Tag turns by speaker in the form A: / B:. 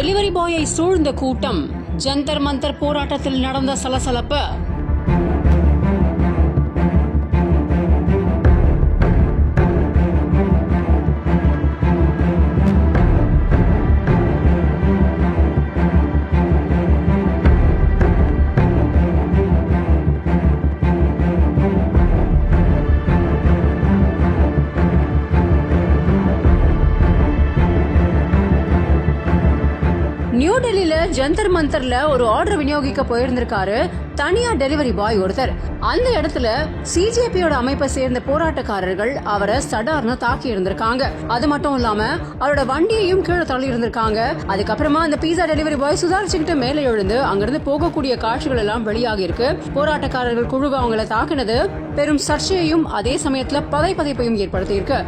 A: Delivery பாயை சூழ்ந்த கூட்டம். ஜந்தர் மந்தர் போராட்டத்தில் நடந்த சலசலப்பு. நியூ டெல்லியில ஜந்தர் மந்தர்ல ஒரு ஆர்டர் விநியோகிக்க போயிருந்திருக்காரு தனியார் டெலிவரி பாய் ஒருத்தர். அந்த இடத்துல சிஜேபியோட அமைப்பை சேர்ந்த போராட்டக்காரர்கள் அவரை சடார்னு தாக்கி இருந்திருக்காங்க. அது மட்டும் இல்லாம அவரோட வண்டியையும் கீழே தள்ளி இருந்திருக்காங்க. அதுக்கப்புறமா அந்த பீஸா டெலிவரி பாய் சுதாரிச்சுக்கிட்டு மேலே எழுந்து அங்கிருந்து போகக்கூடிய காட்சிகள் எல்லாம் வெளியாகி இருக்கு. போராட்டக்காரர்கள் குழு அவங்களை தாக்கினது பெரும் சர்ச்சையையும் அதே சமயத்துல பதைப்பதைப்பையும் ஏற்படுத்தி இருக்கு.